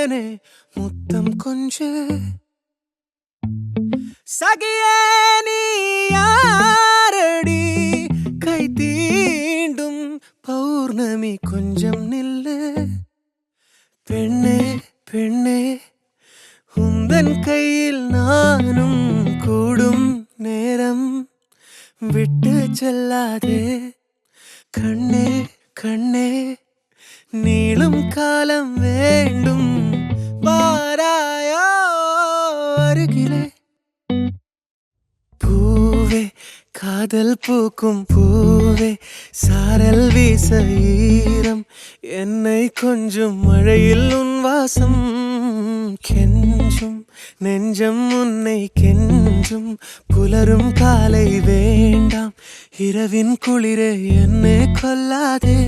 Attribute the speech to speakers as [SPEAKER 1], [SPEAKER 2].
[SPEAKER 1] தேனே முத்தம் கொஞ்சு சகியே நீ யாரடி கை தீண்டும் பௌர்ணமி கொஞ்சம் நில்லு பெண்ணே பெண்ணே உந்தன் கையில் நானும் கூடும் நேரம் விட்டு செல்லாதே கண்ணே கண்ணே நீளும் காலம் வேண்டும் வாராயோ அருகிலே பூவே காதல் பூக்கும் பூவே சாரல் வீச ஈரம் என்னை கொஞ்சம் மழையில் உன் வாசம் கெஞ்சும் நெஞ்சம் உன்னை கெஞ்சும் புலரும் காலை வேண்டாம் இரவின் குளிரே என்னை கொல்லாதே